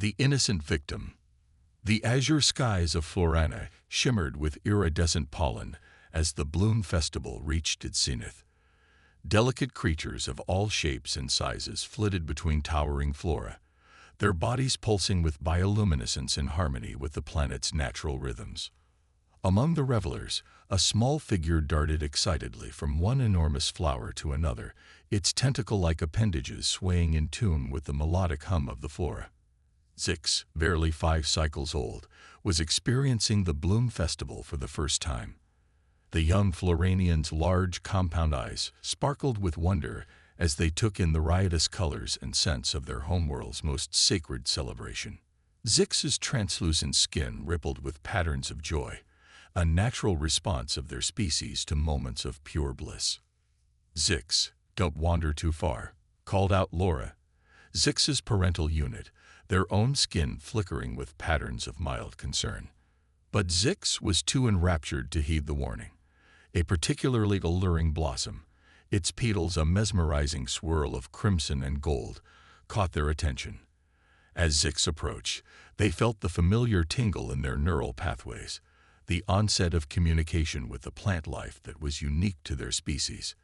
The innocent victim. The azure skies of Florana shimmered with iridescent pollen as the Bloom Festival reached its zenith. Delicate creatures of all shapes and sizes flitted between towering flora, their bodies pulsing with bioluminescence in harmony with the planet's natural rhythms. Among the revelers, a small figure darted excitedly from one enormous flower to another, its tentacle-like appendages swaying in tune with the melodic hum of the flora. Zix, barely 5 cycles old, was experiencing the Bloom Festival for the first time. The young Floranian's large, compound eyes sparkled with wonder as they took in the riotous colors and scents of their homeworld's most sacred celebration. Zix's translucent skin rippled with patterns of joy, a natural response of their species to moments of pure bliss. "Zix, don't wander too far," called out Laura, Zix's parental unit, their own skin flickering with patterns of mild concern. But Zix was too enraptured to heed the warning. A particularly alluring blossom, its petals a mesmerizing swirl of crimson and gold, caught their attention. As Zix approached, they felt the familiar tingle in their neural pathways, the onset of communication with the plant life that was unique to their species.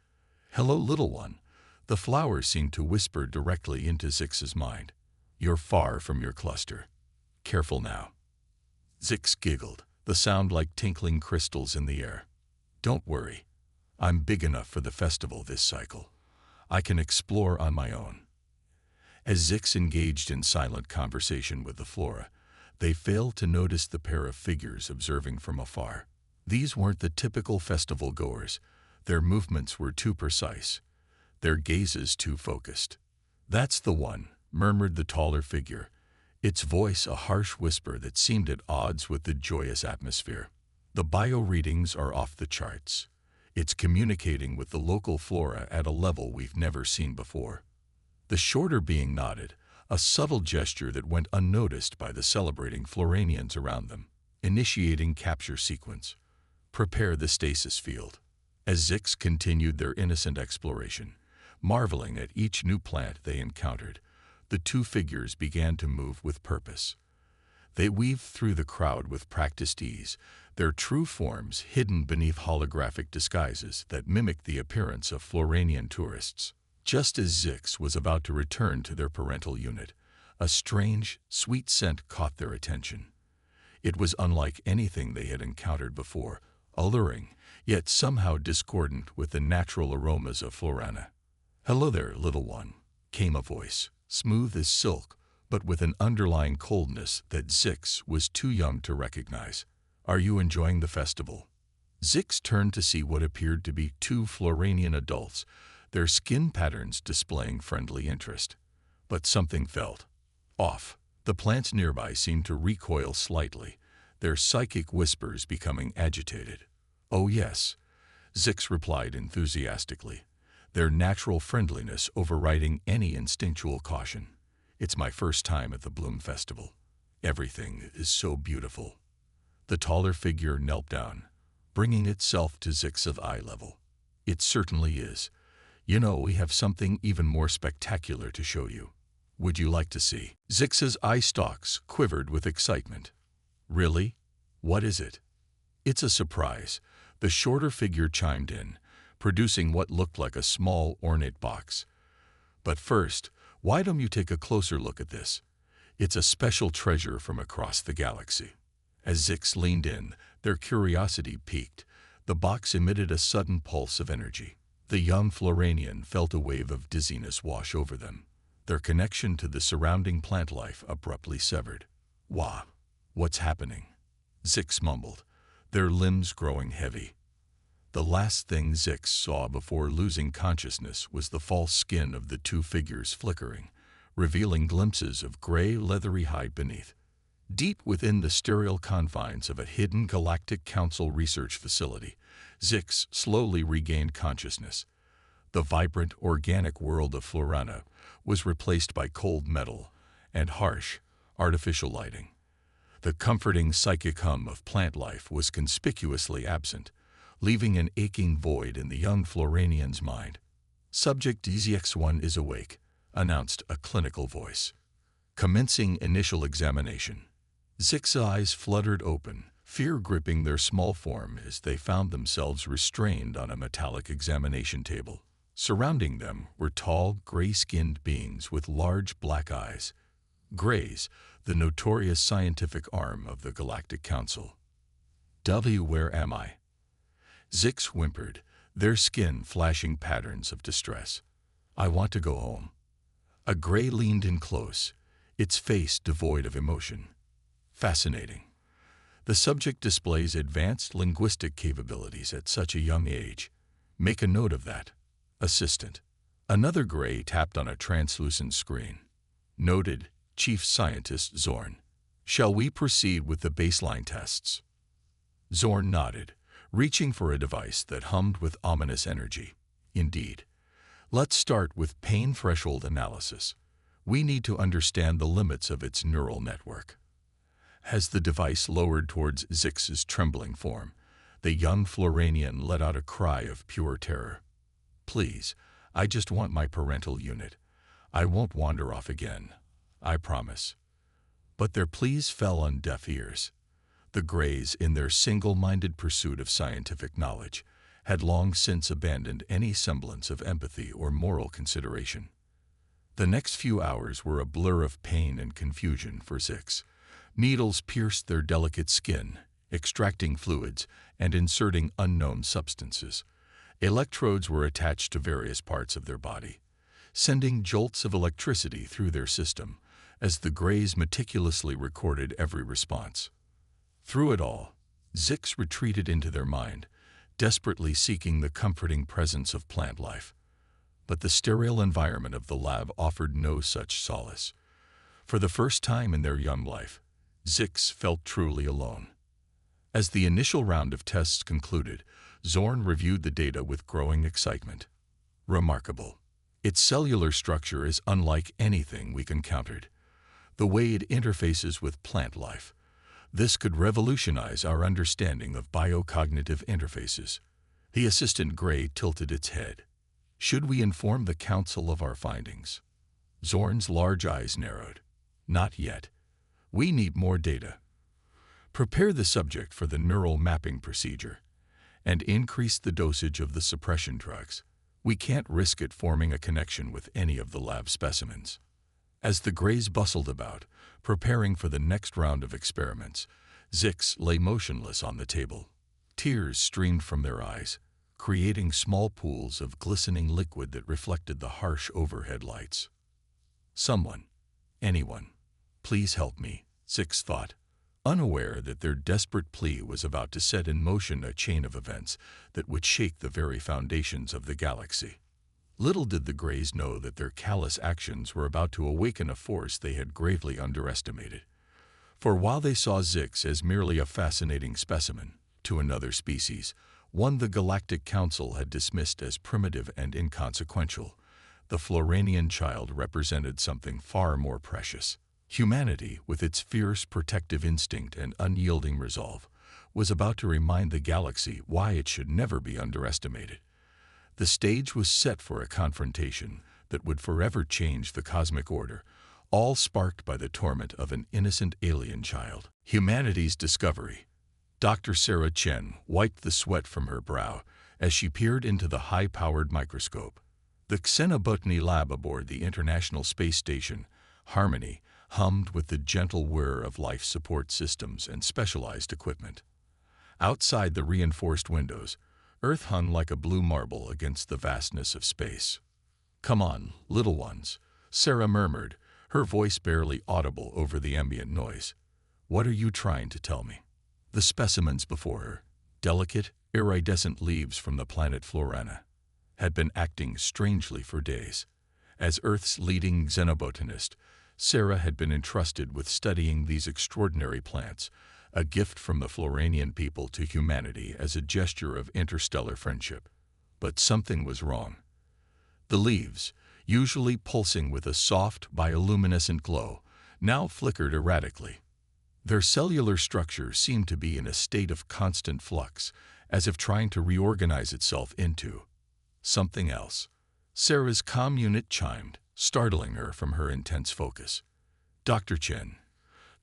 "Hello, little one," the flower seemed to whisper directly into Zix's mind. "You're far from your cluster. Careful now." Zix giggled, the sound like tinkling crystals in the air. "Don't worry. I'm big enough for the festival this cycle. I can explore on my own." As Zix engaged in silent conversation with the flora, they failed to notice the pair of figures observing from afar. These weren't the typical festival goers. Their movements were too precise, their gazes too focused. "That's the one," murmured the taller figure, its voice a harsh whisper that seemed at odds with the joyous atmosphere. "The bio readings are off the charts. It's communicating with the local flora at a level we've never seen before." The shorter being nodded, a subtle gesture that went unnoticed by the celebrating Floranians around them. "Initiating capture sequence. Prepare the stasis field." As Zix continued their innocent exploration, marveling at each new plant they encountered, the two figures began to move with purpose. They weaved through the crowd with practiced ease, their true forms hidden beneath holographic disguises that mimicked the appearance of Floranian tourists. Just as Zix was about to return to their parental unit, a strange, sweet scent caught their attention. It was unlike anything they had encountered before, alluring, yet somehow discordant with the natural aromas of Florana. "Hello there, little one," came a voice, smooth as silk, but with an underlying coldness that Zix was too young to recognize. "Are you enjoying the festival?" Zix turned to see what appeared to be two Floranian adults, their skin patterns displaying friendly interest. But something felt off. The plants nearby seemed to recoil slightly, their psychic whispers becoming agitated. "Oh yes," Zix replied enthusiastically, their natural friendliness overriding any instinctual caution. "It's my first time at the Bloom Festival. Everything is so beautiful." The taller figure knelt down, bringing itself to Zix's eye level. "It certainly is. You know, we have something even more spectacular to show you. Would you like to see?" Zix's eye stalks quivered with excitement. "Really? What is it?" "It's a surprise," the shorter figure chimed in, producing what looked like a small, ornate box. "But first, why don't you take a closer look at this? It's a special treasure from across the galaxy." As Zix leaned in, their curiosity piqued. The box emitted a sudden pulse of energy. The young Floranian felt a wave of dizziness wash over them, their connection to the surrounding plant life abruptly severed. "Wah, what's happening?" Zix mumbled, their limbs growing heavy. The last thing Zix saw before losing consciousness was the false skin of the two figures flickering, revealing glimpses of gray, leathery hide beneath. Deep within the sterile confines of a hidden Galactic Council research facility, Zix slowly regained consciousness. The vibrant, organic world of Florana was replaced by cold metal and harsh, artificial lighting. The comforting psychic hum of plant life was conspicuously absent, leaving an aching void in the young Floranian's mind. "Subject DZX1 is awake," announced a clinical voice. Commencing initial examination. Zix's eyes fluttered open, fear gripping their small form as they found themselves restrained on a metallic examination table. Surrounding them were tall, gray-skinned beings with large black eyes. Greys, the notorious scientific arm of the Galactic Council. Where am I? Zix whimpered, their skin flashing patterns of distress. I want to go home. A gray leaned in close, its face devoid of emotion. Fascinating. The subject displays advanced linguistic capabilities at such a young age. Make a note of that. Assistant. Another gray tapped on a translucent screen. Noted, Chief Scientist Zorn. Shall we proceed with the baseline tests? Zorn nodded, reaching for a device that hummed with ominous energy. Indeed. Let's start with pain threshold analysis. We need to understand the limits of its neural network. As the device lowered towards Zix's trembling form, the young Floranian let out a cry of pure terror. Please, I just want my parental unit. I won't wander off again. I promise. But their pleas fell on deaf ears. The Greys, in their single-minded pursuit of scientific knowledge, had long since abandoned any semblance of empathy or moral consideration. The next few hours were a blur of pain and confusion for Zix. Needles pierced their delicate skin, extracting fluids and inserting unknown substances. Electrodes were attached to various parts of their body, sending jolts of electricity through their system as the Greys meticulously recorded every response. Through it all, Zix retreated into their mind, desperately seeking the comforting presence of plant life. But the sterile environment of the lab offered no such solace. For the first time in their young life, Zix felt truly alone. As the initial round of tests concluded, Zorn reviewed the data with growing excitement. Remarkable. Its cellular structure is unlike anything we've encountered. The way it interfaces with plant life. This could revolutionize our understanding of biocognitive interfaces. The assistant Gray tilted its head. Should we inform the Council of our findings? Zorn's large eyes narrowed. Not yet. We need more data. Prepare the subject for the neural mapping procedure and increase the dosage of the suppression drugs. We can't risk it forming a connection with any of the lab specimens. As the Greys bustled about, preparing for the next round of experiments, Zix lay motionless on the table. Tears streamed from their eyes, creating small pools of glistening liquid that reflected the harsh overhead lights. Someone, anyone, please help me, Zix thought, unaware that their desperate plea was about to set in motion a chain of events that would shake the very foundations of the galaxy. Little did the Greys know that their callous actions were about to awaken a force they had gravely underestimated. For while they saw Zix as merely a fascinating specimen to another species, one the Galactic Council had dismissed as primitive and inconsequential, the Floranian child represented something far more precious. Humanity, with its fierce protective instinct and unyielding resolve, was about to remind the galaxy why it should never be underestimated. The stage was set for a confrontation that would forever change the cosmic order, all sparked by the torment of an innocent alien child. Humanity's discovery. Dr. Sarah Chen wiped the sweat from her brow as she peered into the high-powered microscope. The Xenobotany lab aboard the International Space Station, Harmony, hummed with the gentle whir of life support systems and specialized equipment. Outside the reinforced windows, Earth hung like a blue marble against the vastness of space. "Come on, little ones," Sarah murmured, her voice barely audible over the ambient noise. "What are you trying to tell me?" The specimens before her, delicate, iridescent leaves from the planet Florana, had been acting strangely for days. As Earth's leading xenobotanist, Sarah had been entrusted with studying these extraordinary plants, a gift from the Floranian people to humanity as a gesture of interstellar friendship. But something was wrong. The leaves, usually pulsing with a soft, bioluminescent glow, now flickered erratically. Their cellular structure seemed to be in a state of constant flux, as if trying to reorganize itself into something else. Sarah's comm unit chimed, startling her from her intense focus. Dr. Chen,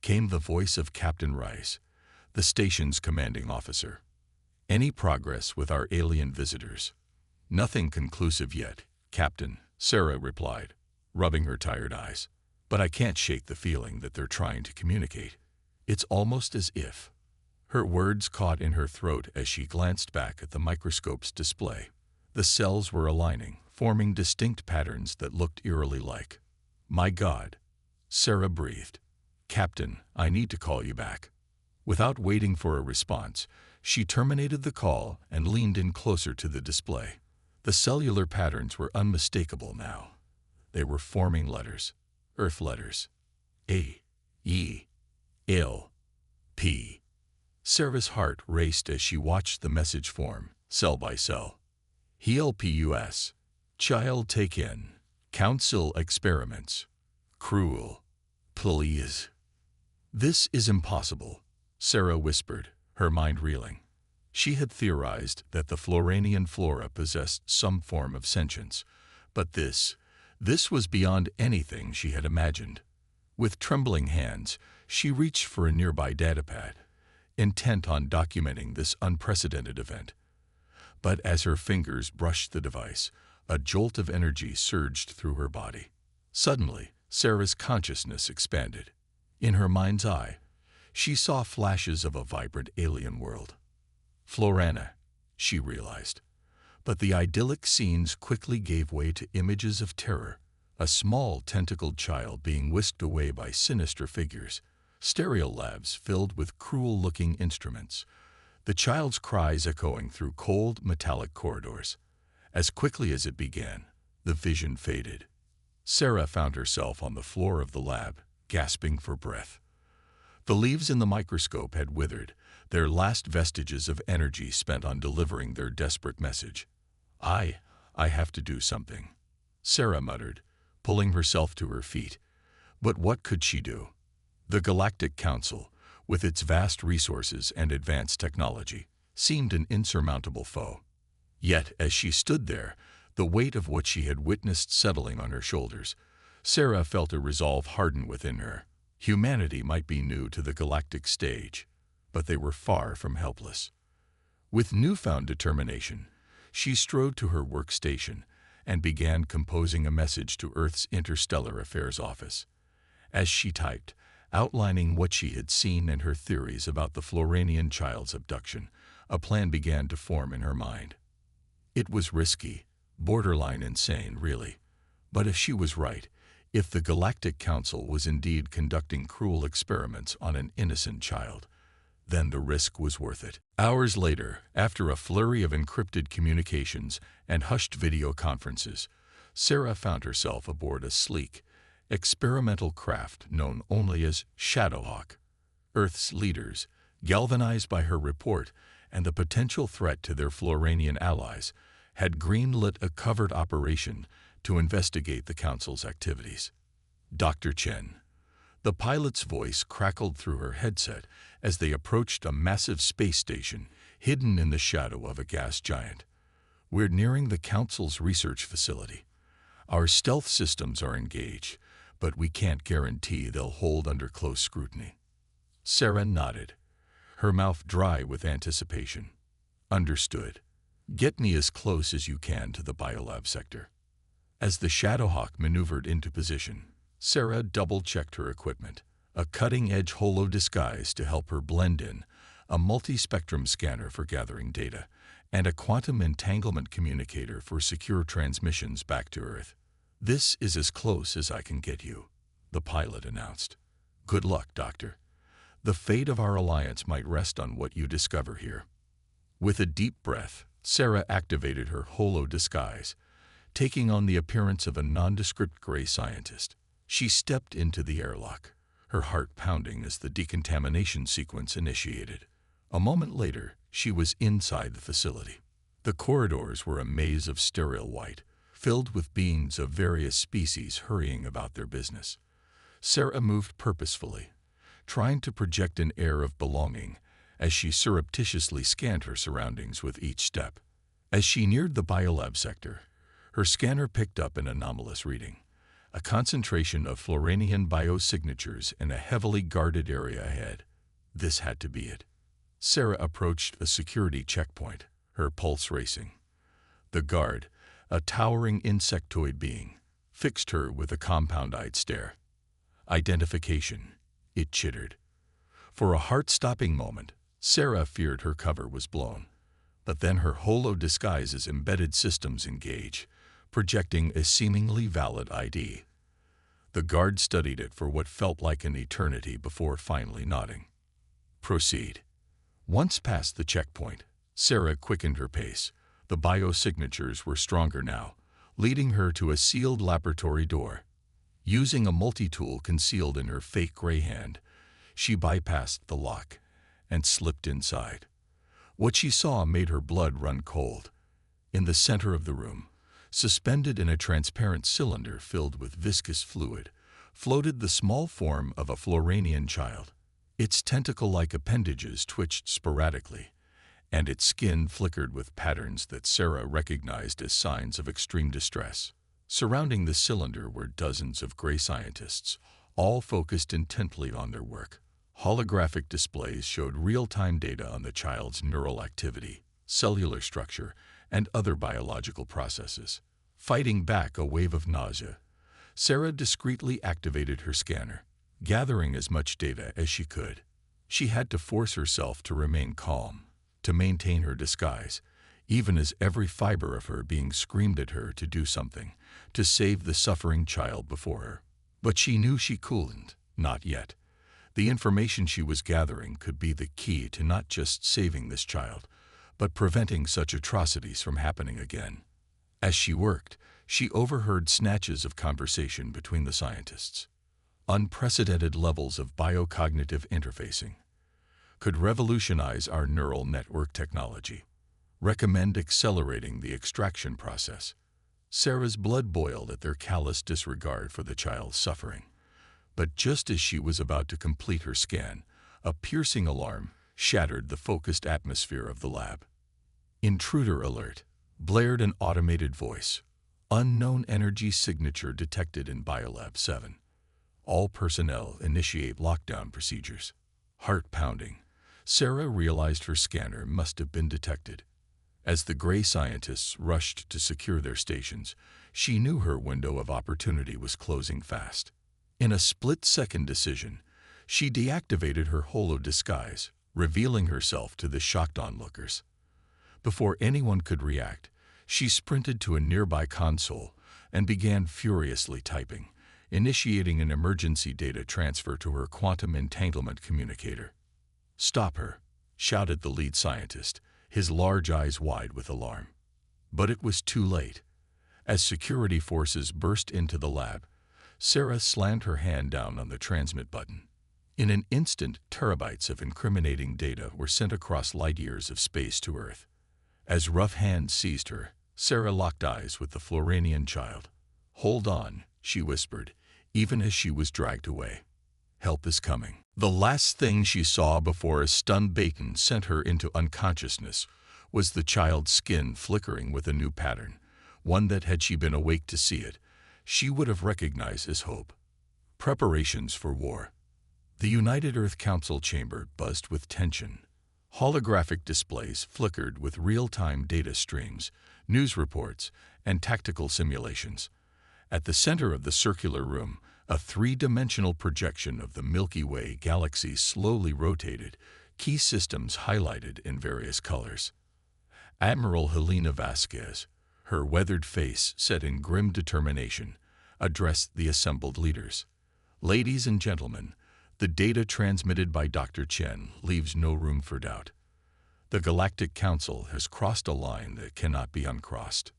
came the voice of Captain Rice, the station's commanding officer. Any progress with our alien visitors? Nothing conclusive yet, Captain, Sarah replied, rubbing her tired eyes. But I can't shake the feeling that they're trying to communicate. It's almost as if. Her words caught in her throat as she glanced back at the microscope's display. The cells were aligning, forming distinct patterns that looked eerily like. My God, Sarah breathed. Captain, I need to call you back. Without waiting for a response, she terminated the call and leaned in closer to the display. The cellular patterns were unmistakable now. They were forming letters, Earth letters. A, E, L, P. Sarah's heart raced as she watched the message form, cell by cell. HLPUS, child take in, council experiments, cruel, please. This is impossible, Sarah whispered, her mind reeling. She had theorized that the Floranian flora possessed some form of sentience, but this was beyond anything she had imagined. With trembling hands, she reached for a nearby datapad, intent on documenting this unprecedented event. But as her fingers brushed the device, a jolt of energy surged through her body. Suddenly, Sarah's consciousness expanded. In her mind's eye, she saw flashes of a vibrant alien world. Florana, she realized. But the idyllic scenes quickly gave way to images of terror, a small tentacled child being whisked away by sinister figures, stereo labs filled with cruel-looking instruments, the child's cries echoing through cold, metallic corridors. As quickly as it began, the vision faded. Sarah found herself on the floor of the lab, gasping for breath. The leaves in the microscope had withered, their last vestiges of energy spent on delivering their desperate message. I have to do something, Sarah muttered, pulling herself to her feet. But what could she do? The Galactic Council, with its vast resources and advanced technology, seemed an insurmountable foe. Yet, as she stood there, the weight of what she had witnessed settling on her shoulders, Sarah felt a resolve harden within her. Humanity might be new to the galactic stage, but they were far from helpless. With newfound determination, she strode to her workstation and began composing a message to Earth's Interstellar Affairs Office. As she typed, outlining what she had seen and her theories about the Floranian child's abduction, a plan began to form in her mind. It was risky, borderline insane, really. But if she was right, if the Galactic Council was indeed conducting cruel experiments on an innocent child, then the risk was worth it. Hours later, after a flurry of encrypted communications and hushed video conferences, Sarah found herself aboard a sleek, experimental craft known only as Shadowhawk. Earth's leaders, galvanized by her report and the potential threat to their Floranian allies, had greenlit a covert operation to investigate the Council's activities. Dr. Chen. The pilot's voice crackled through her headset as they approached a massive space station hidden in the shadow of a gas giant. We're nearing the Council's research facility. Our stealth systems are engaged, but we can't guarantee they'll hold under close scrutiny. Sarah nodded, her mouth dry with anticipation. Understood. Get me as close as you can to the biolab sector. As the Shadowhawk maneuvered into position, Sarah double-checked her equipment, a cutting-edge holo disguise to help her blend in, a multi-spectrum scanner for gathering data, and a quantum entanglement communicator for secure transmissions back to Earth. This is as close as I can get you, the pilot announced. Good luck, Doctor. The fate of our alliance might rest on what you discover here. With a deep breath, Sarah activated her holo disguise, taking on the appearance of a nondescript gray scientist. She stepped into the airlock, her heart pounding as the decontamination sequence initiated. A moment later, she was inside the facility. The corridors were a maze of sterile white, filled with beings of various species hurrying about their business. Sarah moved purposefully, trying to project an air of belonging as she surreptitiously scanned her surroundings with each step. As she neared the biolab sector, her scanner picked up an anomalous reading, a concentration of Floranian biosignatures in a heavily guarded area ahead. This had to be it. Sarah approached a security checkpoint, her pulse racing. The guard, a towering insectoid being, fixed her with a compound-eyed stare. Identification, it chittered. For a heart-stopping moment, Sarah feared her cover was blown. But then her holo-disguise's embedded systems engage, projecting a seemingly valid ID. The guard studied it for what felt like an eternity before finally nodding. Proceed. Once past the checkpoint, Sarah quickened her pace. The biosignatures were stronger now, leading her to a sealed laboratory door. Using a multi-tool concealed in her fake gray hand, she bypassed the lock and slipped inside. What she saw made her blood run cold. In the center of the room, suspended in a transparent cylinder filled with viscous fluid, floated the small form of a Floranian child. Its tentacle-like appendages twitched sporadically, and its skin flickered with patterns that Sarah recognized as signs of extreme distress. Surrounding the cylinder were dozens of gray scientists, all focused intently on their work. Holographic displays showed real-time data on the child's neural activity, cellular structure, and other biological processes. Fighting back a wave of nausea, Sarah discreetly activated her scanner, gathering as much data as she could. She had to force herself to remain calm, to maintain her disguise, even as every fiber of her being screamed at her to do something, to save the suffering child before her. But she knew she couldn't, not yet. The information she was gathering could be the key to not just saving this child, but preventing such atrocities from happening again. As she worked, she overheard snatches of conversation between the scientists. Unprecedented levels of biocognitive interfacing could revolutionize our neural network technology. Recommend accelerating the extraction process. Sarah's blood boiled at their callous disregard for the child's suffering. But just as she was about to complete her scan, a piercing alarm shattered the focused atmosphere of the lab. Intruder alert, blared an automated voice. Unknown energy signature detected in Biolab 7. All personnel initiate lockdown procedures. Heart pounding, Sarah realized her scanner must have been detected. As the gray scientists rushed to secure their stations, she knew her window of opportunity was closing fast. In a split-second decision, she deactivated her holo disguise, revealing herself to the shocked onlookers. Before anyone could react, she sprinted to a nearby console and began furiously typing, initiating an emergency data transfer to her quantum entanglement communicator. "Stop her," shouted the lead scientist, his large eyes wide with alarm. But it was too late. As security forces burst into the lab, Sarah slammed her hand down on the transmit button. In an instant, terabytes of incriminating data were sent across light years of space to Earth. As rough hands seized her, Sarah locked eyes with the Floranian child. "Hold on," she whispered, even as she was dragged away. "Help is coming." The last thing she saw before a stunned bacon sent her into unconsciousness was the child's skin flickering with a new pattern, one that, had she been awake to see it, she would have recognized as hope. Preparations for war. The United Earth Council chamber buzzed with tension. Holographic displays flickered with real-time data streams, news reports, and tactical simulations. At the center of the circular room, a three-dimensional projection of the Milky Way galaxy slowly rotated, key systems highlighted in various colors. Admiral Helena Vasquez, her weathered face set in grim determination, addressed the assembled leaders. "Ladies and gentlemen, the data transmitted by Dr. Chen leaves no room for doubt. The Galactic Council has crossed a line that cannot be uncrossed."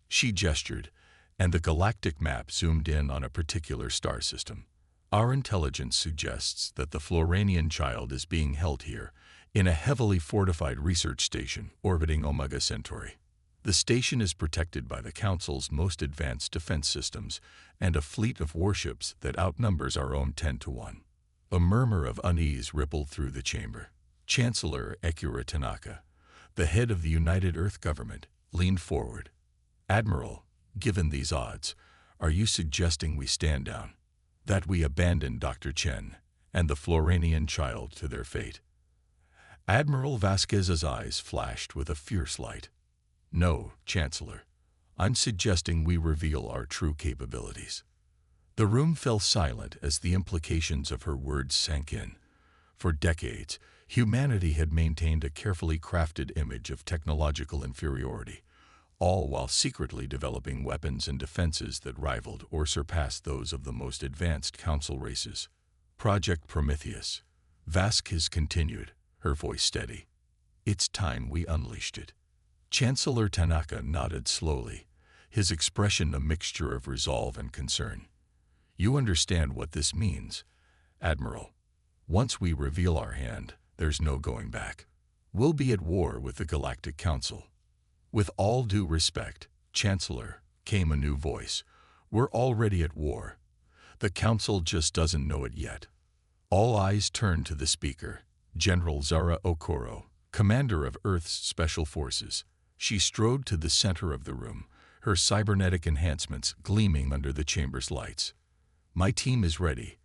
She gestured, and the galactic map zoomed in on a particular star system. "Our intelligence suggests that the Floranian child is being held here, in a heavily fortified research station orbiting Omega Centauri. The station is protected by the Council's most advanced defense systems and a fleet of warships that outnumbers our own 10-1. A murmur of unease rippled through the chamber. Chancellor Akira Tanaka, the head of the United Earth government, leaned forward. "Admiral, given these odds, Are you suggesting we stand down? That we abandon Dr. Chen and the Floranian child to their fate? Admiral Vasquez's eyes flashed with a fierce light. No, Chancellor. I'm suggesting we reveal our true capabilities. The room fell silent as the implications of her words sank in. For decades, humanity had maintained a carefully crafted image of technological inferiority, all while secretly developing weapons and defenses that rivaled or surpassed those of the most advanced council races. Project Prometheus. Vasquez continued, her voice steady. It's time we unleashed it. Chancellor Tanaka nodded slowly, his expression a mixture of resolve and concern. You understand what this means, Admiral. Once we reveal our hand, there's no going back. We'll be at war with the Galactic Council. With all due respect, Chancellor, came a new voice. We're already at war. The Council just doesn't know it yet. All eyes turned to the speaker, General Zara Okoro, commander of Earth's Special Forces. She strode to the center of the room, her cybernetic enhancements gleaming under the chamber's lights. My team is ready,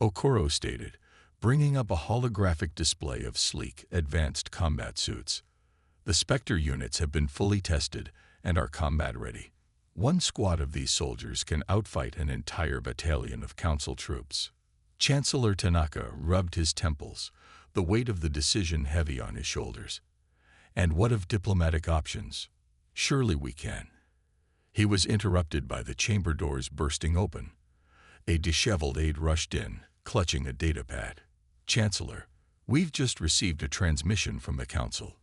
Okoro stated, bringing up a holographic display of sleek, advanced combat suits. The Spectre units have been fully tested and are combat-ready. One squad of these soldiers can outfight an entire battalion of Council troops. Chancellor Tanaka rubbed his temples, the weight of the decision heavy on his shoulders. And what of diplomatic options? Surely we can. He was interrupted by the chamber doors bursting open. A disheveled aide rushed in, clutching a datapad. Chancellor, we've just received a transmission from the Council.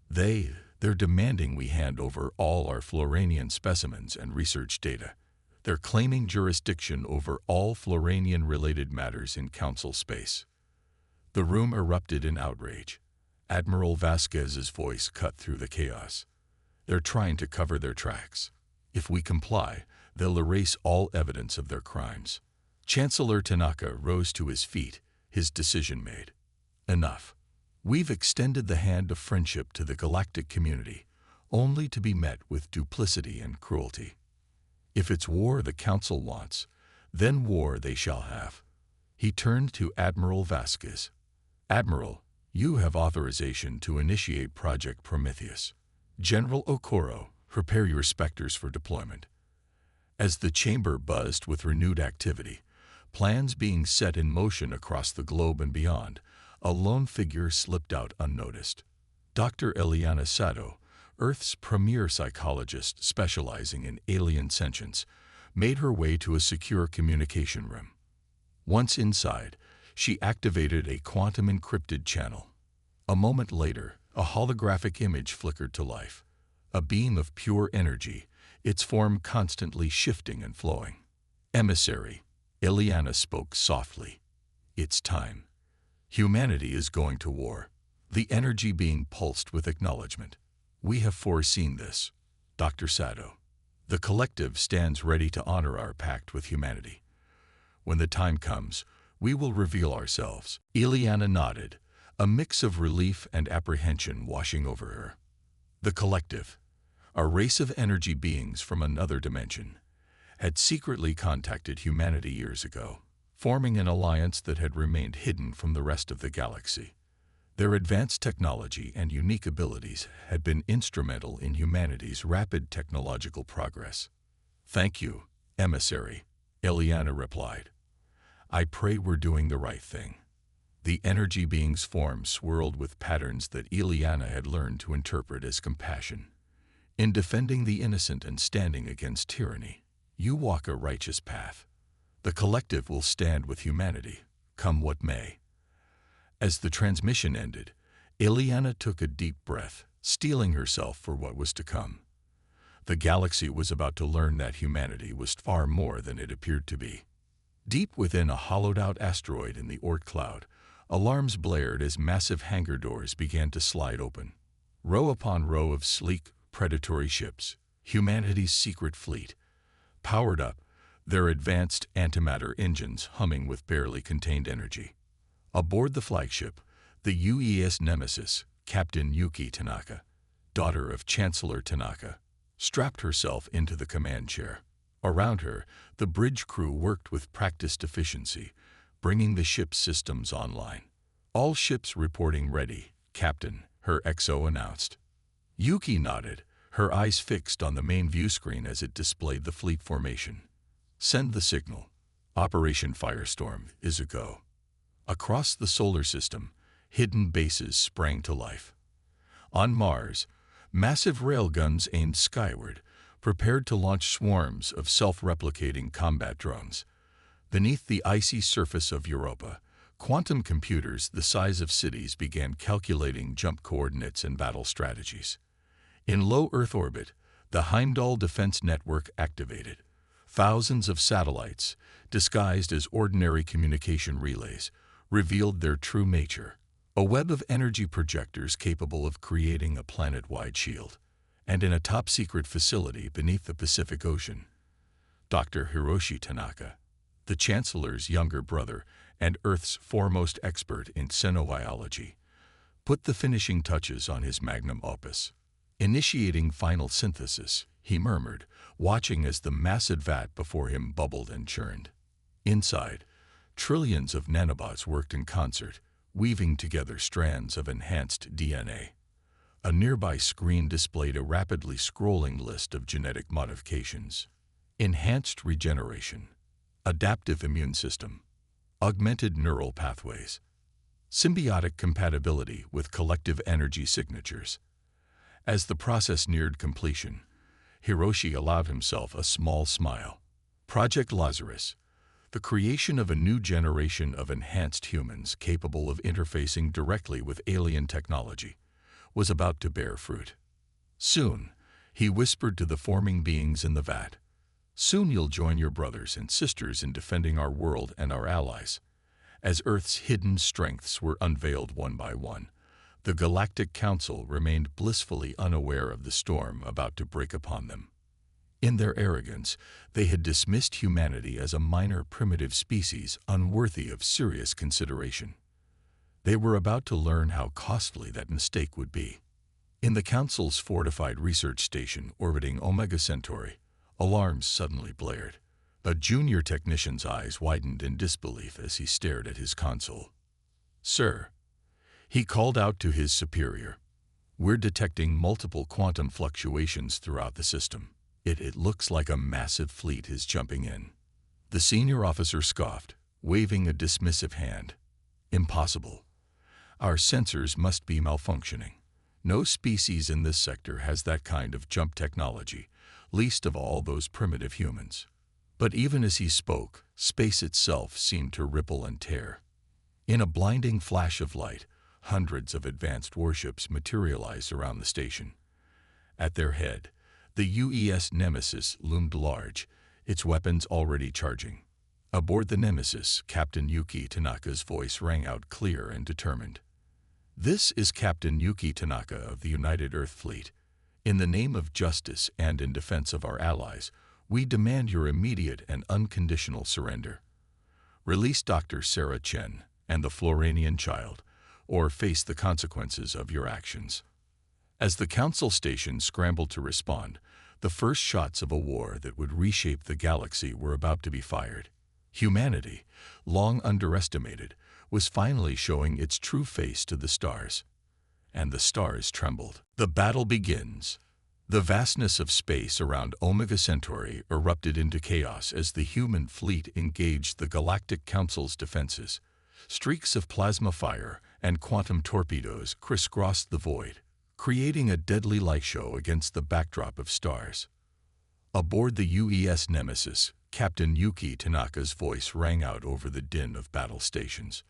They're demanding we hand over all our Floranian specimens and research data. They're claiming jurisdiction over all Floranian-related matters in Council space. The room erupted in outrage. Admiral Vasquez's voice cut through the chaos. They're trying to cover their tracks. If we comply, they'll erase all evidence of their crimes. Chancellor Tanaka rose to his feet, his decision made. Enough. We've extended the hand of friendship to the galactic community, only to be met with duplicity and cruelty. If it's war the Council wants, then war they shall have. He turned to Admiral Vasquez. Admiral, you have authorization to initiate Project Prometheus. General Okoro, prepare your Spectres for deployment. As the chamber buzzed with renewed activity, plans being set in motion across the globe and beyond, a lone figure slipped out unnoticed. Dr. Eliana Sato, Earth's premier psychologist specializing in alien sentience, made her way to a secure communication room. Once inside, she activated a quantum-encrypted channel. A moment later, a holographic image flickered to life. A beam of pure energy, its form constantly shifting and flowing. Emissary, Eliana spoke softly. It's time. Humanity is going to war, the energy being pulsed with acknowledgement. We have foreseen this, Dr. Sato. The collective stands ready to honor our pact with humanity. When the time comes, we will reveal ourselves. Eliana nodded, a mix of relief and apprehension washing over her. The collective, a race of energy beings from another dimension, had secretly contacted humanity years ago, forming an alliance that had remained hidden from the rest of the galaxy. Their advanced technology and unique abilities had been instrumental in humanity's rapid technological progress. Thank you, Emissary, Eliana replied. I pray we're doing the right thing. The energy being's form swirled with patterns that Eliana had learned to interpret as compassion. In defending the innocent and standing against tyranny, you walk a righteous path. The collective will stand with humanity, come what may. As the transmission ended, Eliana took a deep breath, steeling herself for what was to come. The galaxy was about to learn that humanity was far more than it appeared to be. Deep within a hollowed-out asteroid in the Oort cloud, alarms blared as massive hangar doors began to slide open. Row upon row of sleek, predatory ships, humanity's secret fleet, powered up, their advanced antimatter engines humming with barely contained energy. Aboard the flagship, the UES Nemesis, Captain Yuki Tanaka, daughter of Chancellor Tanaka, strapped herself into the command chair. Around her, the bridge crew worked with practiced efficiency, bringing the ship's systems online. "All ships reporting ready, Captain," her XO announced. Yuki nodded, her eyes fixed on the main view screen as it displayed the fleet formation. "Send the signal. Operation Firestorm is a go." Across the solar system, hidden bases sprang to life. On Mars, massive railguns aimed skyward, prepared to launch swarms of self-replicating combat drones. Beneath the icy surface of Europa, quantum computers the size of cities began calculating jump coordinates and battle strategies. In low Earth orbit, the Heimdall Defense Network activated. Thousands of satellites, disguised as ordinary communication relays, revealed their true nature: a web of energy projectors capable of creating a planet-wide shield. And in a top-secret facility beneath the Pacific Ocean, Dr. Hiroshi Tanaka, the Chancellor's younger brother and Earth's foremost expert in xenobiology, put the finishing touches on his magnum opus. Initiating final synthesis, he murmured, watching as the massive vat before him bubbled and churned. Inside, trillions of nanobots worked in concert, weaving together strands of enhanced DNA. A nearby screen displayed a rapidly scrolling list of genetic modifications: enhanced regeneration, adaptive immune system, augmented neural pathways, symbiotic compatibility with collective energy signatures. As the process neared completion, Hiroshi allowed himself a small smile. Project Lazarus, the creation of a new generation of enhanced humans capable of interfacing directly with alien technology, was about to bear fruit. "Soon," he whispered to the forming beings in the vat, "soon you'll join your brothers and sisters in defending our world and our allies." As Earth's hidden strengths were unveiled one by one, the Galactic Council remained blissfully unaware of the storm about to break upon them. In their arrogance, they had dismissed humanity as a minor primitive species unworthy of serious consideration. They were about to learn how costly that mistake would be. In the Council's fortified research station orbiting Omega Centauri, alarms suddenly blared. A junior technician's eyes widened in disbelief as he stared at his console. "Sir," he called out to his superior, "we're detecting multiple quantum fluctuations throughout the system. It looks like a massive fleet is jumping in." The senior officer scoffed, waving a dismissive hand. "Impossible. Our sensors must be malfunctioning. No species in this sector has that kind of jump technology, least of all those primitive humans." But even as he spoke, space itself seemed to ripple and tear. In a blinding flash of light, hundreds of advanced warships materialized around the station. At their head, the UES Nemesis loomed large, its weapons already charging. Aboard the Nemesis, Captain Yuki Tanaka's voice rang out clear and determined. "This is Captain Yuki Tanaka of the United Earth Fleet. In the name of justice and in defense of our allies, we demand your immediate and unconditional surrender. Release Dr. Sarah Chen and the Floranian child, or face the consequences of your actions." As the Council station scrambled to respond, the first shots of a war that would reshape the galaxy were about to be fired. Humanity, long underestimated, was finally showing its true face to the stars. And the stars trembled. The battle begins. The vastness of space around Omega Centauri erupted into chaos as the human fleet engaged the Galactic Council's defenses. Streaks of plasma fire and quantum torpedoes crisscrossed the void, creating a deadly light show against the backdrop of stars. Aboard the UES Nemesis, Captain Yuki Tanaka's voice rang out over the din of battle stations.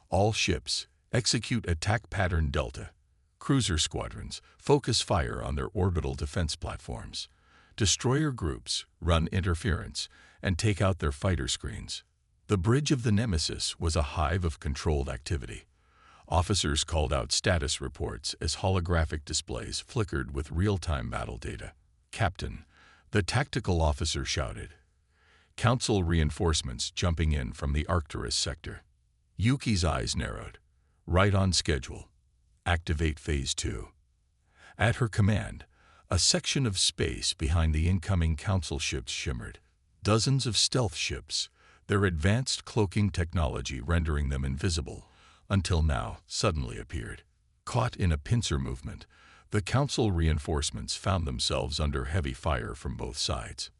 "All ships, execute attack pattern Delta. Cruiser squadrons, focus fire on their orbital defense platforms. Destroyer groups, run interference, and take out their fighter screens." The bridge of the Nemesis was a hive of controlled activity. Officers called out status reports as holographic displays flickered with real-time battle data. "Captain," the tactical officer shouted. "Council reinforcements jumping in from the Arcturus sector." Yuki's eyes narrowed. "Right on schedule. Activate Phase 2. At her command, a section of space behind the incoming Council ships shimmered. Dozens of stealth ships, their advanced cloaking technology rendering them invisible, until now suddenly appeared. Caught in a pincer movement, the Council reinforcements found themselves under heavy fire from both sides.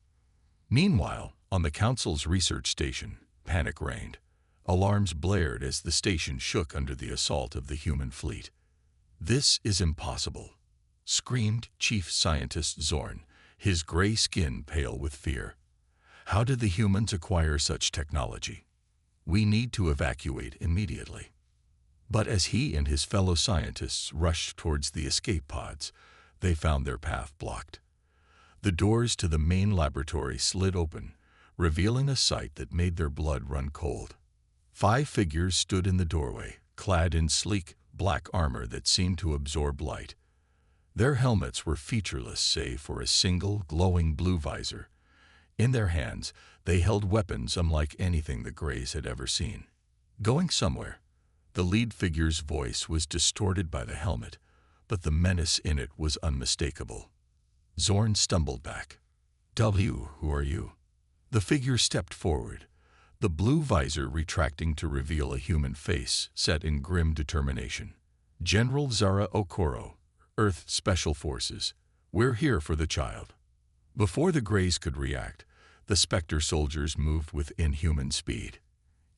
Meanwhile, on the Council's research station, panic reigned. Alarms blared as the station shook under the assault of the human fleet. "This is impossible," screamed Chief Scientist Zorn, his gray skin pale with fear. "How did the humans acquire such technology? We need to evacuate immediately." But as he and his fellow scientists rushed towards the escape pods, they found their path blocked. The doors to the main laboratory slid open, revealing a sight that made their blood run cold. 5 figures stood in the doorway, clad in sleek, black armor that seemed to absorb light. Their helmets were featureless save for a single, glowing blue visor. In their hands, they held weapons unlike anything the Greys had ever seen. "Going somewhere." The lead figure's voice was distorted by the helmet, but the menace in it was unmistakable. Zorn stumbled back. "Who are you?" The figure stepped forward, the blue visor retracting to reveal a human face set in grim determination. "General Zara Okoro, Earth Special Forces. We're here for the child." Before the Greys could react, the Spectre soldiers moved with inhuman speed.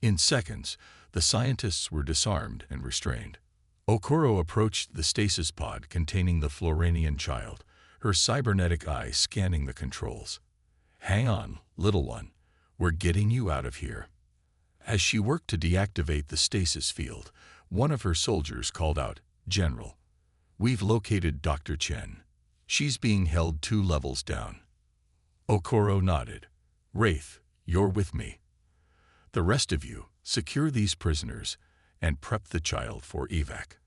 In seconds, the scientists were disarmed and restrained. Okoro approached the stasis pod containing the Floranian child, her cybernetic eye scanning the controls. "Hang on, little one. We're getting you out of here." As she worked to deactivate the stasis field, one of her soldiers called out, "General, we've located Dr. Chen. She's being held 2 levels down." Okoro nodded. "Wraith, you're with me. The rest of you, secure these prisoners and prep the child for evac."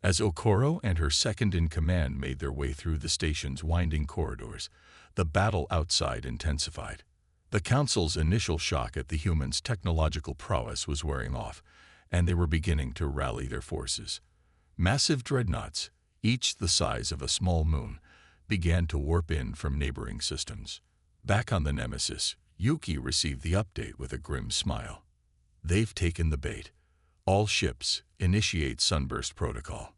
As Okoro and her second-in-command made their way through the station's winding corridors, the battle outside intensified. The Council's initial shock at the humans' technological prowess was wearing off, and they were beginning to rally their forces. Massive dreadnoughts, each the size of a small moon, began to warp in from neighboring systems. Back on the Nemesis, Yuki received the update with a grim smile. "They've taken the bait. All ships, initiate Sunburst Protocol."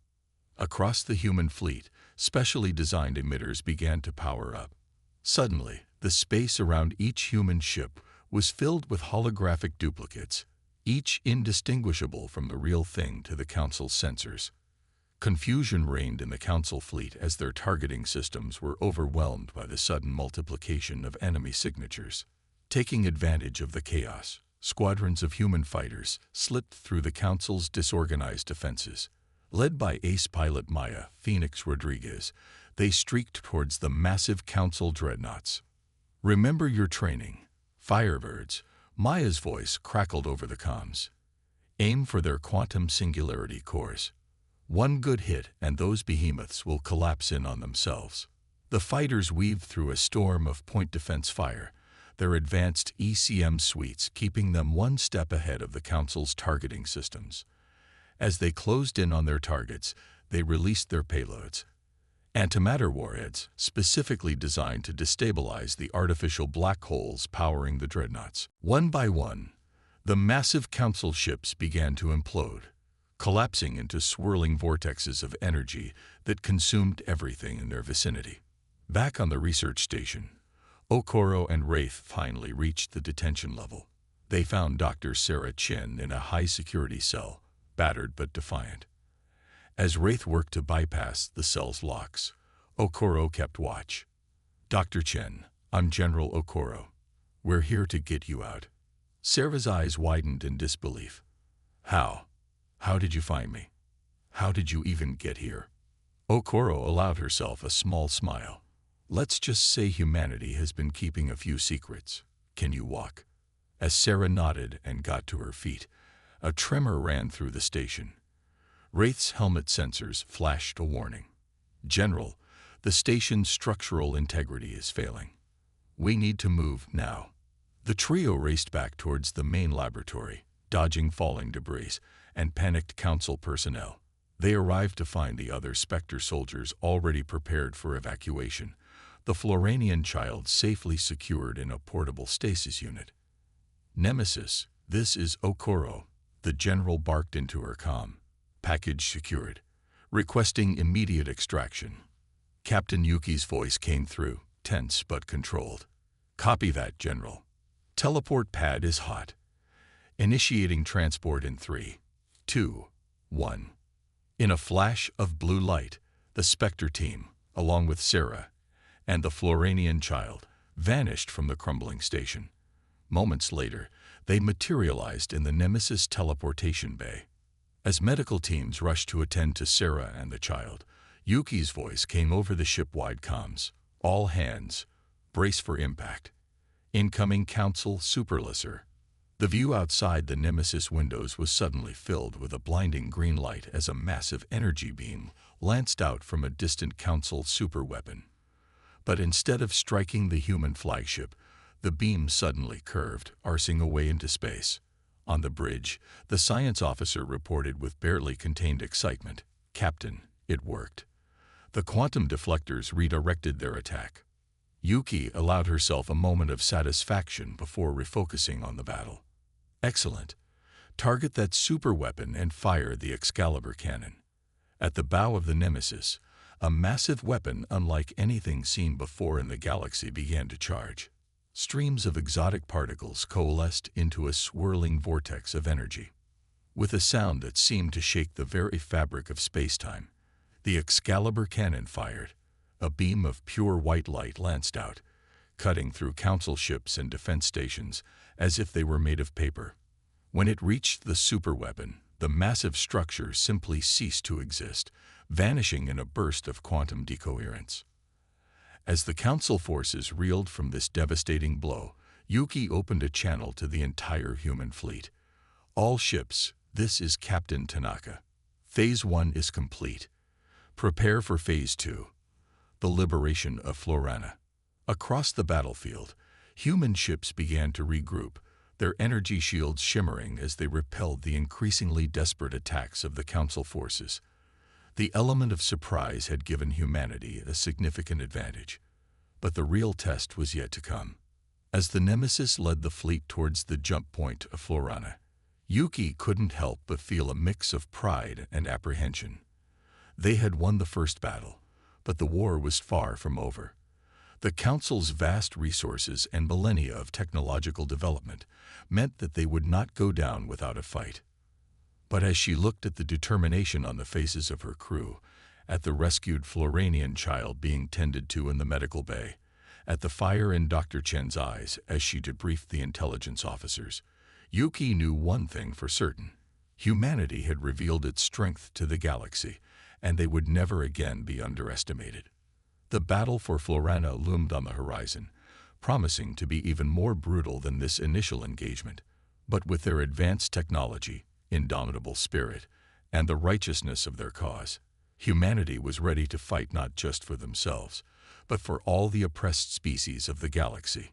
Across the human fleet, specially designed emitters began to power up. Suddenly, the space around each human ship was filled with holographic duplicates, each indistinguishable from the real thing to the Council's sensors. Confusion reigned in the Council fleet as their targeting systems were overwhelmed by the sudden multiplication of enemy signatures. Taking advantage of the chaos, squadrons of human fighters slipped through the Council's disorganized defenses. Led by ace pilot Maya Phoenix Rodriguez, they streaked towards the massive Council dreadnoughts. "Remember your training, Firebirds," Maya's voice crackled over the comms. "Aim for their quantum singularity cores. One good hit and those behemoths will collapse in on themselves." The fighters weaved through a storm of point defense fire, their advanced ECM suites keeping them one step ahead of the Council's targeting systems. As they closed in on their targets, they released their payloads. Antimatter warheads, specifically designed to destabilize the artificial black holes powering the dreadnoughts. One by one, the massive Council ships began to implode, collapsing into swirling vortexes of energy that consumed everything in their vicinity. Back on the research station, Okoro and Wraith finally reached the detention level. They found Dr. Sarah Chen in a high-security cell, battered but defiant. As Wraith worked to bypass the cell's locks, Okoro kept watch. "Dr. Chen, I'm General Okoro. We're here to get you out." Sarah's eyes widened in disbelief. "How? How did you find me? How did you even get here?" Okoro allowed herself a small smile. "Let's just say humanity has been keeping a few secrets. Can you walk?" As Sarah nodded and got to her feet, a tremor ran through the station. Wraith's helmet sensors flashed a warning. "General, the station's structural integrity is failing. We need to move now." The trio raced back towards the main laboratory, dodging falling debris and panicked Council personnel. They arrived to find the other Spectre soldiers already prepared for evacuation, the Floranian child safely secured in a portable stasis unit. Nemesis, this is Okoro, the general barked into her comm. Package secured. Requesting immediate extraction. Captain Yuki's voice came through, tense but controlled. Copy that, General. Teleport pad is hot. Initiating transport in 3, 2, 1. In a flash of blue light, the Spectre team, along with Sarah and the Floranian child, vanished from the crumbling station. Moments later, they materialized in the Nemesis teleportation bay. As medical teams rushed to attend to Sarah and the child, Yuki's voice came over the ship-wide comms. All hands, brace for impact. Incoming Council Superlisser. The view outside the Nemesis windows was suddenly filled with a blinding green light as a massive energy beam lanced out from a distant Council superweapon. But instead of striking the human flagship, the beam suddenly curved, arcing away into space. On the bridge, the science officer reported with barely contained excitement, "Captain, it worked." The quantum deflectors redirected their attack. Yuki allowed herself a moment of satisfaction before refocusing on the battle. Excellent. Target that superweapon and fire the Excalibur cannon. At the bow of the Nemesis, a massive weapon unlike anything seen before in the galaxy began to charge. Streams of exotic particles coalesced into a swirling vortex of energy. With a sound that seemed to shake the very fabric of space-time, the Excalibur cannon fired. A beam of pure white light lanced out, cutting through Council ships and defense stations as if they were made of paper. When it reached the superweapon, the massive structure simply ceased to exist, vanishing in a burst of quantum decoherence. As the Council forces reeled from this devastating blow, Yuki opened a channel to the entire human fleet. All ships, this is Captain Tanaka. Phase 1 is complete. Prepare for Phase 2. The liberation of Florana. Across the battlefield, human ships began to regroup, their energy shields shimmering as they repelled the increasingly desperate attacks of the Council forces. The element of surprise had given humanity a significant advantage, but the real test was yet to come. As the Nemesis led the fleet towards the jump point of Florana, Yuki couldn't help but feel a mix of pride and apprehension. They had won the first battle, but the war was far from over. The Council's vast resources and millennia of technological development meant that they would not go down without a fight. But as she looked at the determination on the faces of her crew, at the rescued Floranian child being tended to in the medical bay, at the fire in Dr. Chen's eyes as she debriefed the intelligence officers, Yuki knew one thing for certain. Humanity had revealed its strength to the galaxy, and they would never again be underestimated. The battle for Florana loomed on the horizon, promising to be even more brutal than this initial engagement. But with their advanced technology, indomitable spirit, and the righteousness of their cause, humanity was ready to fight not just for themselves, but for all the oppressed species of the galaxy.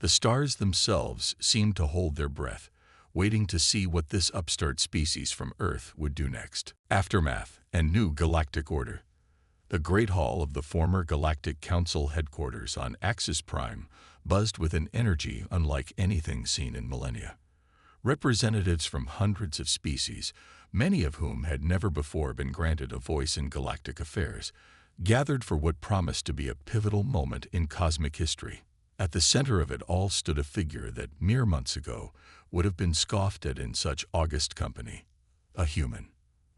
The stars themselves seemed to hold their breath, waiting to see what this upstart species from Earth would do next. Aftermath and new galactic order. The Great Hall of the former Galactic Council headquarters on Axis Prime buzzed with an energy unlike anything seen in millennia. Representatives from hundreds of species, many of whom had never before been granted a voice in galactic affairs, gathered for what promised to be a pivotal moment in cosmic history. At the center of it all stood a figure that mere months ago would have been scoffed at in such august company, a human.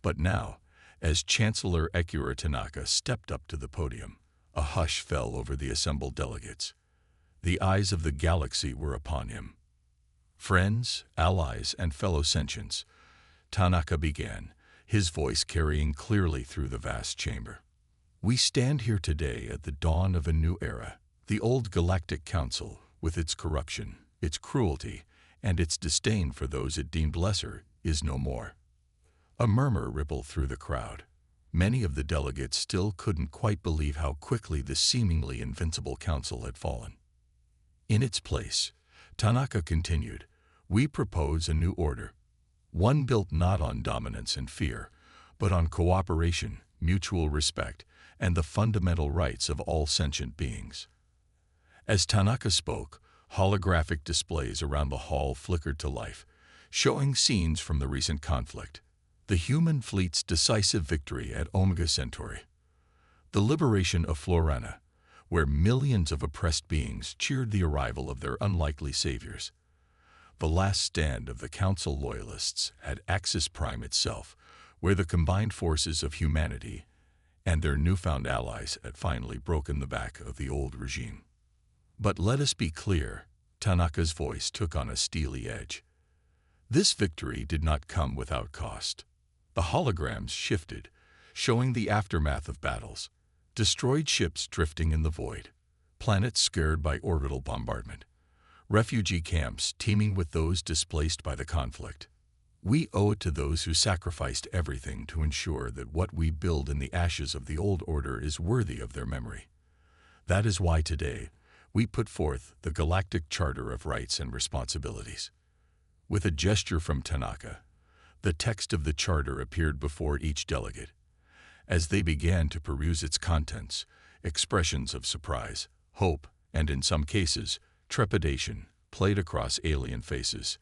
But now, as Chancellor Ekura Tanaka stepped up to the podium, a hush fell over the assembled delegates. The eyes of the galaxy were upon him. Friends, allies, and fellow sentients, Tanaka began, his voice carrying clearly through the vast chamber. We stand here today at the dawn of a new era. The old Galactic Council, with its corruption, its cruelty, and its disdain for those it deemed lesser, is no more. A murmur rippled through the crowd. Many of the delegates still couldn't quite believe how quickly the seemingly invincible council had fallen. In its place, Tanaka continued, we propose a new order, one built not on dominance and fear, but on cooperation, mutual respect, and the fundamental rights of all sentient beings. As Tanaka spoke, holographic displays around the hall flickered to life, showing scenes from the recent conflict. The human fleet's decisive victory at Omega Centauri. The liberation of Florana, where millions of oppressed beings cheered the arrival of their unlikely saviors. The last stand of the Council Loyalists at Axis Prime itself, where the combined forces of humanity and their newfound allies had finally broken the back of the old regime. But let us be clear, Tanaka's voice took on a steely edge. This victory did not come without cost. The holograms shifted, showing the aftermath of battles, destroyed ships drifting in the void, planets scared by orbital bombardment, refugee camps teeming with those displaced by the conflict. We owe it to those who sacrificed everything to ensure that what we build in the ashes of the old order is worthy of their memory. That is why today we put forth the Galactic Charter of Rights and Responsibilities. With a gesture from Tanaka, the text of the charter appeared before each delegate. As they began to peruse its contents, expressions of surprise, hope, and in some cases, trepidation played across alien faces.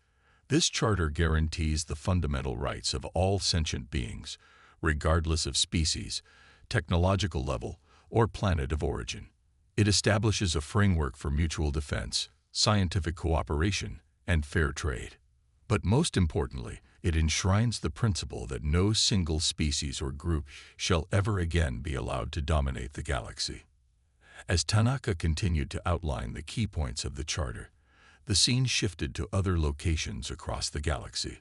This charter guarantees the fundamental rights of all sentient beings, regardless of species, technological level, or planet of origin. It establishes a framework for mutual defense, scientific cooperation, and fair trade. But most importantly, it enshrines the principle that no single species or group shall ever again be allowed to dominate the galaxy. As Tanaka continued to outline the key points of the charter, the scene shifted to other locations across the galaxy.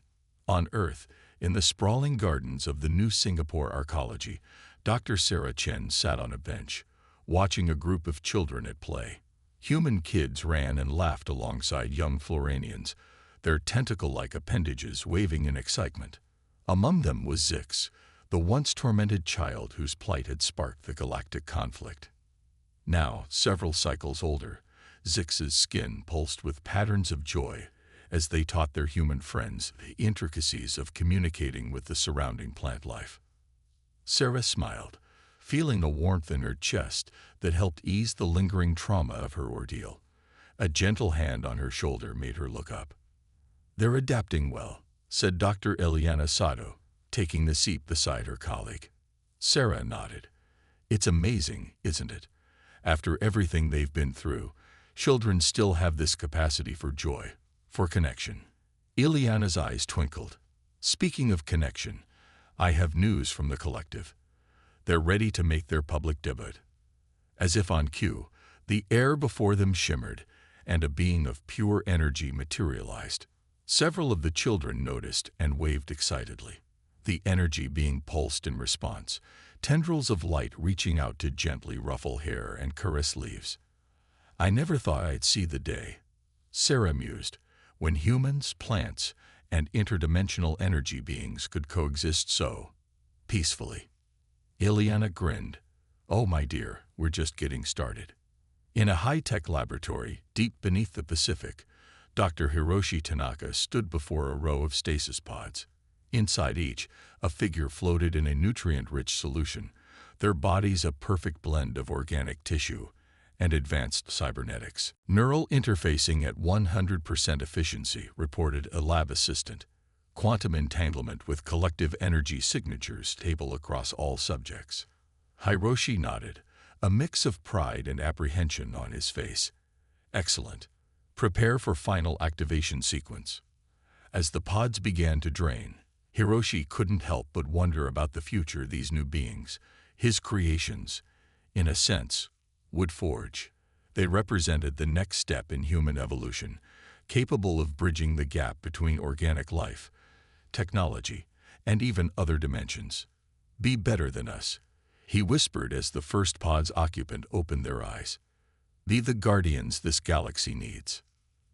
On Earth, in the sprawling gardens of the New Singapore Arcology, Dr. Sarah Chen sat on a bench, watching a group of children at play. Human kids ran and laughed alongside young Floranians, their tentacle-like appendages waving in excitement. Among them was Zix, the once tormented child whose plight had sparked the galactic conflict. Now, several cycles older, Zix's skin pulsed with patterns of joy as they taught their human friends the intricacies of communicating with the surrounding plant life. Sarah smiled, feeling a warmth in her chest that helped ease the lingering trauma of her ordeal. A gentle hand on her shoulder made her look up. "They're adapting well," said Dr. Eliana Sato, taking the seat beside her colleague. Sarah nodded. "It's amazing, isn't it? After everything they've been through, children still have this capacity for joy, for connection." Eliana's eyes twinkled. "Speaking of connection, I have news from the collective. They're ready to make their public debut." As if on cue, the air before them shimmered, and a being of pure energy materialized. Several of the children noticed and waved excitedly, the energy being pulsed in response, tendrils of light reaching out to gently ruffle hair and caress leaves. "I never thought I'd see the day," Sarah mused, "when humans, plants, and interdimensional energy beings could coexist so peacefully." Ileana grinned. "Oh, my dear, we're just getting started." In a high-tech laboratory deep beneath the Pacific, Dr. Hiroshi Tanaka stood before a row of stasis pods. Inside each, a figure floated in a nutrient-rich solution, their bodies a perfect blend of organic tissue and advanced cybernetics. "Neural interfacing at 100% efficiency," reported a lab assistant. "Quantum entanglement with collective energy signatures stable across all subjects." Hiroshi nodded, a mix of pride and apprehension on his face. "Excellent. Prepare for final activation sequence." As the pods began to drain, Hiroshi couldn't help but wonder about the future these new beings, his creations, in a sense, would forge. They represented the next step in human evolution, capable of bridging the gap between organic life, technology, and even other dimensions. "Be better than us," he whispered as the first pod's occupant opened their eyes. "Be the guardians this galaxy needs."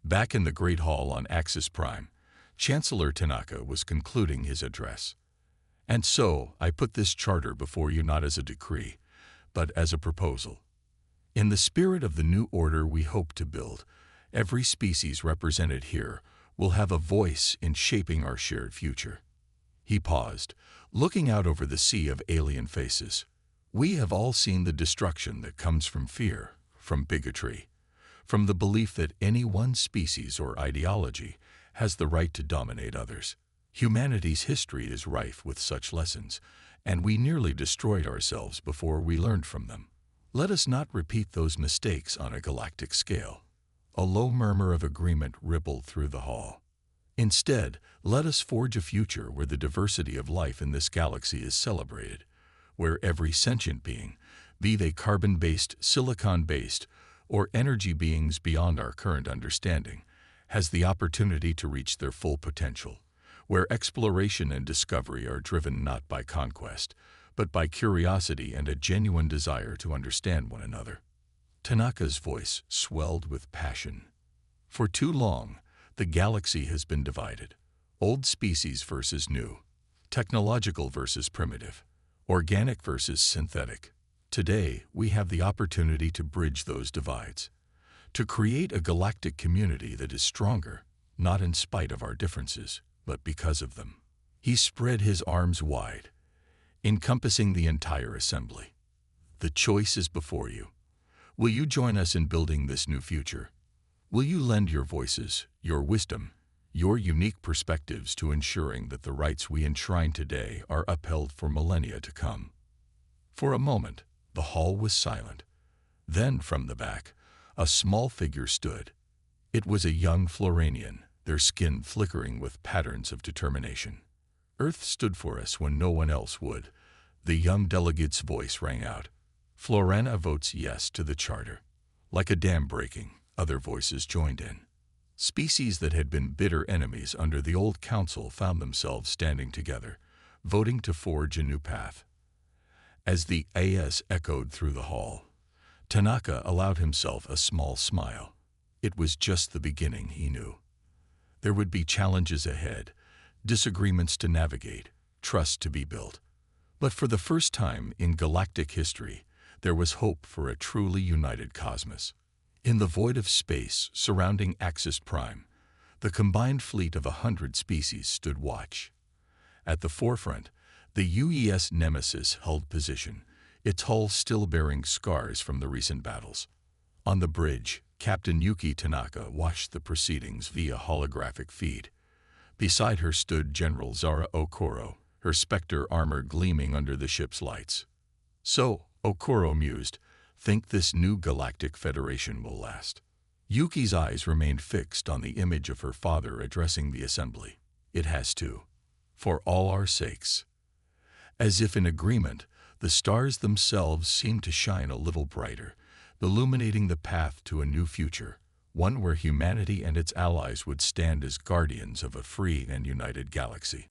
Back in the Great Hall on Axis Prime, Chancellor Tanaka was concluding his address. "And so, I put this charter before you not as a decree, but as a proposal. In the spirit of the new order we hope to build, every species represented here will have a voice in shaping our shared future." He paused, looking out over the sea of alien faces. We have all seen the destruction that comes from fear, from bigotry, from the belief that any one species or ideology has the right to dominate others. Humanity's history is rife with such lessons, and we nearly destroyed ourselves before we learned from them. Let us not repeat those mistakes on a galactic scale. A low murmur of agreement rippled through the hall. Instead, let us forge a future where the diversity of life in this galaxy is celebrated, where every sentient being, be they carbon-based, silicon-based, or energy beings beyond our current understanding, has the opportunity to reach their full potential, where exploration and discovery are driven not by conquest, but by curiosity and a genuine desire to understand one another. Tanaka's voice swelled with passion. For too long, the galaxy has been divided. Old species versus new, technological versus primitive, organic versus synthetic. Today, we have the opportunity to bridge those divides, to create a galactic community that is stronger, not in spite of our differences, but because of them. He spread his arms wide, encompassing the entire assembly. The choice is before you. Will you join us in building this new future? Will you lend your voices, your wisdom, your unique perspectives to ensuring that the rights we enshrine today are upheld for millennia to come? For a moment, the hall was silent. Then, from the back, a small figure stood. It was a young Floranian, their skin flickering with patterns of determination. Earth stood for us when no one else would. The young delegate's voice rang out. Florana votes yes to the charter. Like a dam breaking, other voices joined in. Species that had been bitter enemies under the old council found themselves standing together, voting to forge a new path. As the AS echoed through the hall, Tanaka allowed himself a small smile. It was just the beginning, he knew. There would be challenges ahead, disagreements to navigate, trust to be built. But for the first time in galactic history, there was hope for a truly united cosmos. In the void of space surrounding Axis Prime, the combined fleet of 100 species stood watch. At the forefront, the UES Nemesis held position, its hull still bearing scars from the recent battles. On the bridge, Captain Yuki Tanaka watched the proceedings via holographic feed. Beside her stood General Zara Okoro, her Spectre armor gleaming under the ship's lights. So, Okoro mused, think this new galactic federation will last? Yuki's eyes remained fixed on the image of her father addressing the assembly. It has to. For all our sakes. As if in agreement, the stars themselves seemed to shine a little brighter, illuminating the path to a new future, one where humanity and its allies would stand as guardians of a free and united galaxy.